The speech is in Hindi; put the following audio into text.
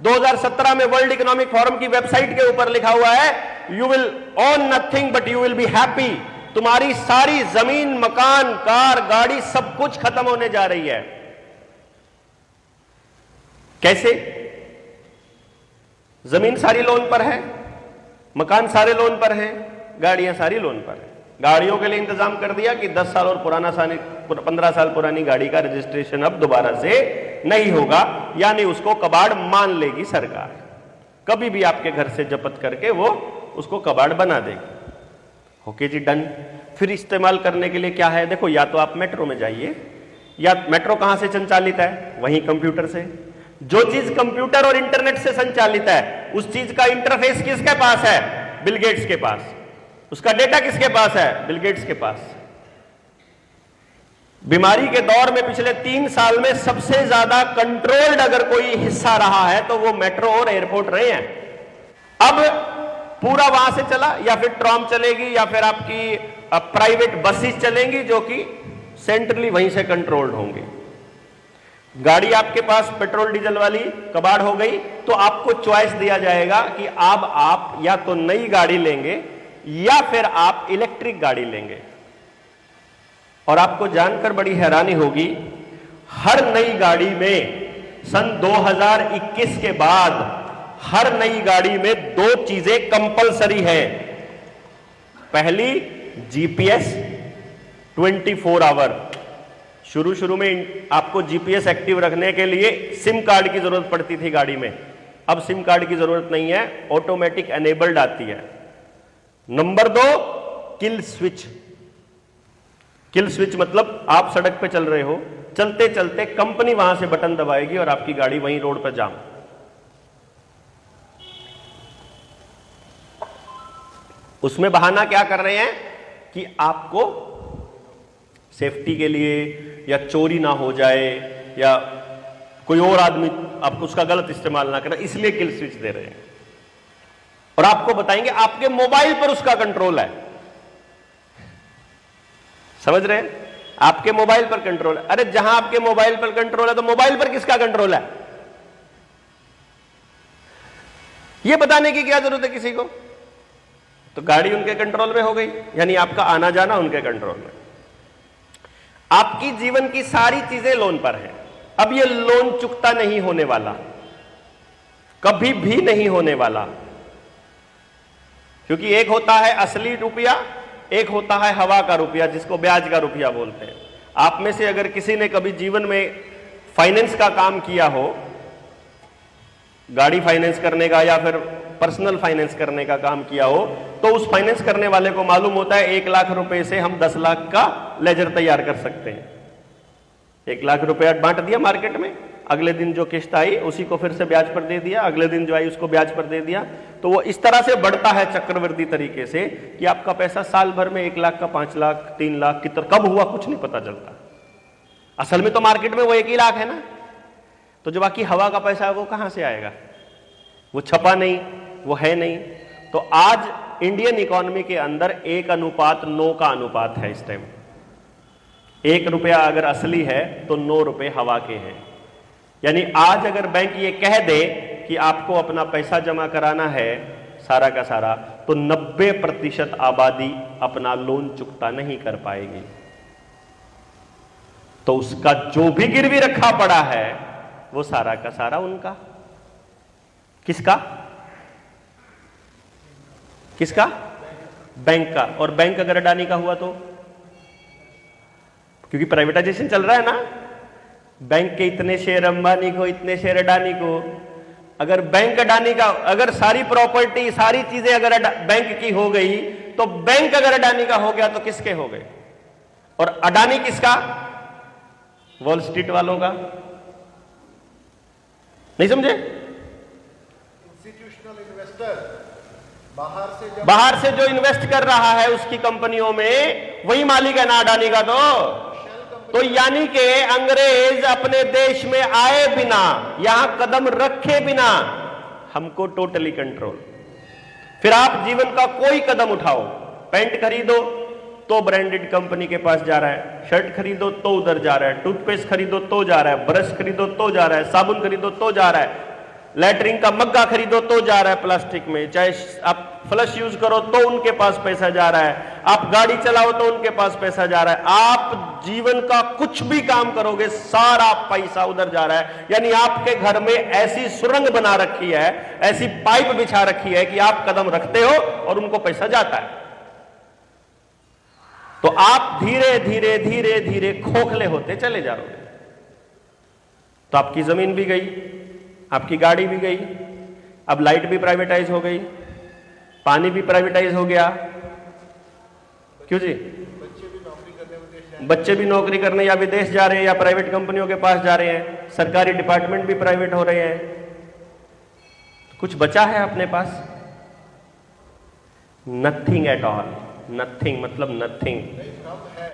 2017 में वर्ल्ड इकोनॉमिक फोरम की वेबसाइट के ऊपर लिखा हुआ है, you will own nothing but you will be happy. तुम्हारी सारी जमीन, मकान, कार, गाड़ी, सब कुछ खत्म होने जा रही है। कैसे? जमीन सारी लोन पर है, मकान सारे लोन पर है, गाड़ियां सारी लोन पर है। गाड़ियों के लिए इंतजाम कर दिया कि 10 साल और 15 साल पुरानी गाड़ी का रजिस्ट्रेशन अब दोबारा से नहीं होगा, यानी उसको कबाड़ मान लेगी सरकार। कभी भी आपके घर से जब्त करके वो उसको कबाड़ बना देगी। ओके जी, डन। फिर इस्तेमाल करने के लिए क्या है? देखो, या तो आप मेट्रो में जाइए, या मेट्रो कहां से संचालित है? वहीं कंप्यूटर से। जो चीज कंप्यूटर और इंटरनेट से संचालित है, उस चीज का इंटरफेस किसके पास है? बिल गेट्स के पास। उसका डेटा किसके पास है? बिल गेट्स के पास। बीमारी के दौर में पिछले 3 साल में सबसे ज्यादा कंट्रोल्ड अगर कोई हिस्सा रहा है तो वो मेट्रो और एयरपोर्ट रहे हैं। अब पूरा वहां से चला, या फिर ट्राम चलेगी, या फिर आपकी प्राइवेट बसेस चलेंगी जो कि सेंट्रली वहीं से कंट्रोल्ड होंगी। गाड़ी आपके पास पेट्रोल डीजल वाली कबाड़ हो गई तो आपको चॉइस दिया जाएगा कि अब आप या तो नई गाड़ी लेंगे या फिर आप इलेक्ट्रिक गाड़ी लेंगे। और आपको जानकर बड़ी हैरानी होगी, हर नई गाड़ी में सन 2021 के बाद हर नई गाड़ी में 2 चीजें कंपलसरी है। पहली, जीपीएस 24 आवर। शुरू में आपको जीपीएस एक्टिव रखने के लिए सिम कार्ड की जरूरत पड़ती थी गाड़ी में, अब सिम कार्ड की जरूरत नहीं है, ऑटोमेटिक एनेबल्ड आती है। Number 2, kill switch. Kill switch मतलब आप सड़क पे चल रहे हो, चलते चलते कंपनी वहां से बटन दबाएगी और आपकी गाड़ी वहीं रोड पर जाम। उसमें बहाना क्या कर रहे हैं कि आपको सेफ्टी के लिए, या चोरी ना हो जाए, या कोई और आदमी आपको उसका गलत इस्तेमाल ना करे, इसलिए किल स्विच दे रहे हैं। और आपको बताएंगे आपके मोबाइल पर उसका कंट्रोल है। समझ रहे हैं? आपके मोबाइल पर कंट्रोल है। अरे जहां आपके मोबाइल पर कंट्रोल है तो मोबाइल पर किसका कंट्रोल है? यह बताने की क्या जरूरत है किसी को? तो गाड़ी उनके कंट्रोल में हो गई, यानी आपका आना जाना उनके कंट्रोल में। आपकी जीवन की सारी चीजें लोन पर हैं। अब यह लोन चुकता नहीं होने वाला, कभी भी नहीं होने वाला, क्योंकि एक होता है असली रुपया, एक होता है हवा का रुपया, जिसको ब्याज का रुपया बोलते हैं। आप में से अगर किसी ने कभी जीवन में फाइनेंस का काम किया हो, गाड़ी फाइनेंस करने का या फिर पर्सनल फाइनेंस करने का काम किया हो, तो उस फाइनेंस करने वाले को मालूम होता है 1 लाख रुपए से हम 10 लाख का लेजर तैयार कर सकते हैं। 1 लाख रुपया बांट दिया मार्केट में, अगले दिन जो किस्त आई उसी को फिर से ब्याज पर दे दिया, अगले दिन जो आई उसको ब्याज पर दे दिया। तो वो इस तरह से बढ़ता है चक्रवृद्धि तरीके से कि आपका पैसा साल भर में 1 लाख का 5 लाख 3 लाख की तरह कब हुआ कुछ नहीं पता चलता। असल में तो मार्केट में वो 1 ही लाख है ना, तो जो बाकी हवा का पैसा है वो कहां से आएगा? वो छपा नहीं, वो है नहीं। तो आज इंडियन इकोनॉमी के अंदर 1:9 का अनुपात है इस टाइम। 1 रुपया अगर असली है तो 9 रुपए हवा के हैं। यानी आज अगर बैंक ये कह दे कि आपको अपना पैसा जमा कराना है सारा का सारा, तो 90% आबादी अपना लोन चुकता नहीं कर पाएगी। तो उसका जो भी गिरवी रखा पड़ा है वो सारा का सारा उनका। किसका? किसका? बैंक का। और बैंक अगर अडानी का हुआ तो, क्योंकि प्राइवेटाइजेशन चल रहा है ना, बैंक के इतने शेयर अंबानी को, इतने शेयर अडानी को। अगर बैंक अडानी का, अगर सारी प्रॉपर्टी सारी चीजें अगर बैंक की हो गई, तो बैंक अगर अडानी का हो गया तो किसके हो गए? और अडानी किसका? वॉल स्ट्रीट वालों का। नहीं समझे? इंस्टीट्यूशनल इन्वेस्टर बाहर से जो इन्वेस्ट कर रहा है उसकी कंपनियों में, वही मालिक है ना अडानी का। तो यानी कि अंग्रेज अपने देश में आए बिना, यहां कदम रखे बिना हमको टोटली कंट्रोल। फिर आप जीवन का कोई कदम उठाओ, पैंट खरीदो तो ब्रांडेड कंपनी के पास जा रहा है, शर्ट खरीदो तो उधर जा रहा है, टूथपेस्ट खरीदो तो जा रहा है, ब्रश खरीदो तो जा रहा है, साबुन खरीदो तो जा रहा है। लैटरिन का मग्गा खरीदो तो जा रहा है प्लास्टिक में, चाहे आप फ्लश यूज करो तो उनके पास पैसा जा रहा है, आप गाड़ी चलाओ तो उनके पास पैसा जा रहा है, आप जीवन का कुछ भी काम करोगे सारा पैसा उधर जा रहा है। यानी आपके घर में ऐसी सुरंग बना रखी है, ऐसी पाइप बिछा रखी है कि आप कदम रखते हो और उनको पैसा जाता है। तो आप धीरे धीरे धीरे धीरे खोखले होते चले जा रहे हो। तो आपकी जमीन भी गई, आपकी गाड़ी भी गई, अब लाइट भी प्राइवेटाइज हो गई, पानी भी प्राइवेटाइज हो गया। क्यों जी? बच्चे भी नौकरी करने या विदेश जा रहे हैं या प्राइवेट कंपनियों के पास जा रहे हैं, सरकारी डिपार्टमेंट भी प्राइवेट हो रहे हैं। तो कुछ बचा है अपने पास? Nothing at all. नथिंग मतलब नथिंग।